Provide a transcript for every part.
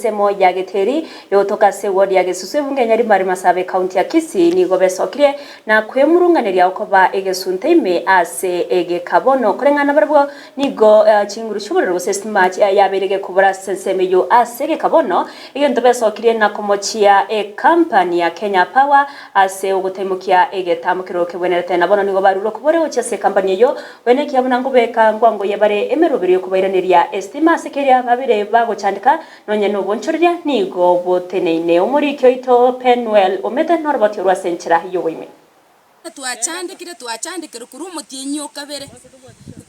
Semo ya Giteri yotoka se ward ya Gesusu bunge nyari mari Masabe county ya Kisii ni gobesokire na kwemurunganira okoba egesunteime ase ege kabono kurengana barabwo nigo chinguru shuburiro system ya berege kubura senseme yo ase ege kabono igento besokire na komochia company ya Kenya Power ase ugutemukia ege tamukiro kebwenerete nabono nigo barulo kubore ochase company yo wene kyabuna ngubeka ngwango yebare emerubiri yo kubairanira estima sekeria babire bago chandika nonye bonchoria nigo boteneine omuri kyoito Penwell omete norbati rwasenchira hiyo wime twachandikire kuru mutinyo kabere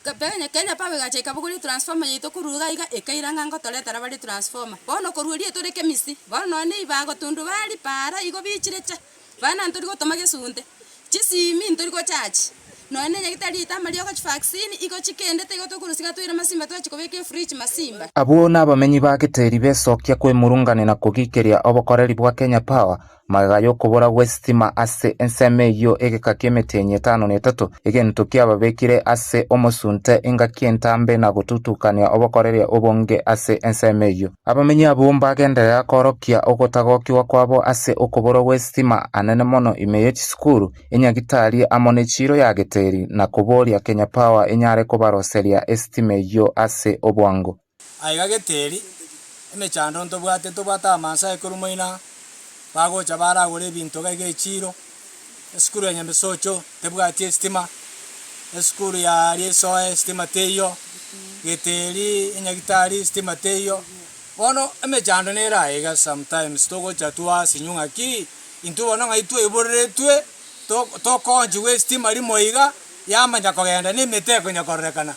kabenya Kenya Power gache kabuguri transformer yito kuruga iga ekairanga ngotoletara bali transformer bono kururie tureke misi bono ni ibango tundu bali para igo bichirecha bana nturi gotoma gesunte chisimi nturi go charge none nyagitari itamali yo vaccine iko chikendete igo tukurusiga twira masimba twachikobeke fridge masimba abo n'abamenyi ba Giteri besokia kwemurungane na kugikiria obokoreri bwa Kenya Power magayo kubura gwestima ase enseme yo egeka kemetenye 5 egento kyababekire ase omusunte enga kientambe na gututukania obokoreri obonge ase enseme yo abamenyi abo mbagenderera korokia ogotagokiwa kwabo ase okubura gwestima anene mono imeyo chisukuru enyagitari amone chiro ya Giteri na kuboria Kenya Power enyare kubaroseria estime yo ase obwango aiga Giteri emechando ntobwate tobata amansa ekurumoina bagocha baragore ebinto gaige chiro esukuru ya Nyambesocho tebwati estima esukuru ya Riesoe estima teyo Giteri enyagitari estima teyo bono emechando nera aiga sometimes togocha twa sinyunga ki into bono ngaitwe iboretwe tokonji we estima limoiga yamanya kogenda ni miteko nyakorekana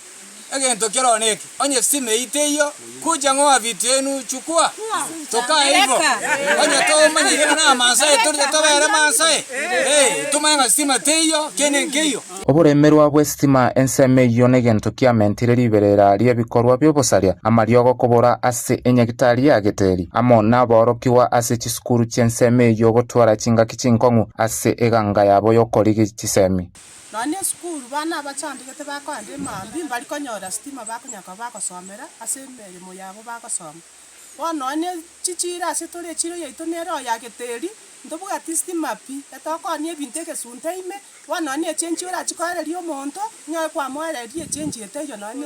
egento kero neki onye sime iteyo kuja ngoa vitenu chukua toka hivyo onye to manyira na Maasai turje to bere Maasai tumanga sima teyo kenengeyo oburemerwa bwestima enseme yo negento kiamentire liberera rie bikorwa byobosaria amariogo kubura ase enyagitari ya Giteri amo naborokiwa ase chisukuru chenseme yo gotwara chinga kichinkongu ase eganga yabo yokorigi chisemi none skulu bana bachandikete bakwande mambi bali konyora stima bakunyaka bakosomera ase emirimo yabo bakosoma bono ne chichira ase tore chiro yaito nero ya Giteri ndobuga stima pi etokoni ebintu egesunteime bono ne chenji ora chikoreria omonto nyoe kwa mwarerie chenji eteyo none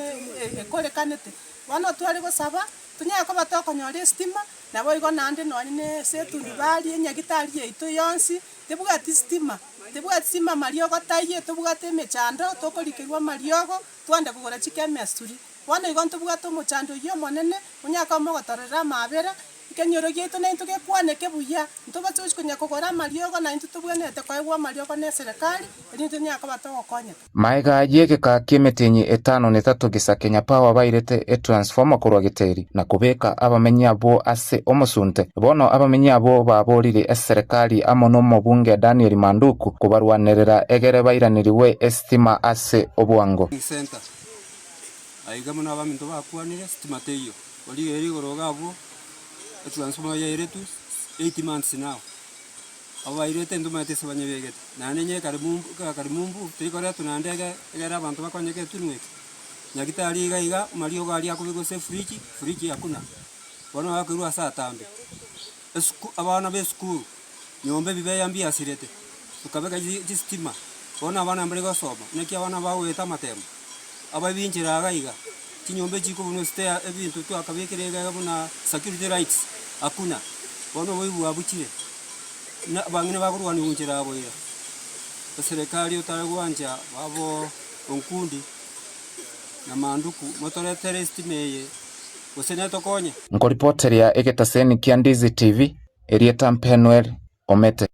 ekorekanete bono twari gosaba tunyaka batokonyora stima nabo igo nande none ne setundu bali enyagitari yaito yonsi tebuga stima sima mariogo taiye tubugate mechando tokorikirwa mariogo twande kugora chikemesturi wana igo ntubugate mochando yo monene unyaka mogotorera mabera kenyoro gitu na intuge kwane kebuya ntubatse kunya kugora mariogo na intu tubwenete kwaigwa mariogo ne serikali intu nyaka batogokonya maiga yege ka kemetenye 5 gisa Kenya Power bairete transformer kurwa Giteri na kubeka abamenyi abo ase omusunte bono abamenyi abo baborire serikali amono mobunge Daniel Manduku kubarwanerera egere bairaniriwe estima ase obwango center aiga muna abaminto bakwanire stima teyo oli eri goroga abo transformer ya iretu 8 months now aba irete nduma tese banyebegete nanenye karimumbu tikora tunandega egera abantu bakonyeke tunwe nyagitari iga mario gali akubigo se fridge yakuna bono bakirwa saa tambe abana be school nyombe bibe yambi asirete tukabega stima bono abana mbere gosoma neki abana baweta matemo ababinjira iga kinyombe chiko buno stea ebintu twakabekirega buna security rights akuna bono boibu abuchire na bangine bakurwani unjira abo ira serikali utaragwanja babo onkundi na Manduku motoretere estimeye usene tokonye ngoripoteria egetaseni kia Ndizi TV Erieta Penwell omete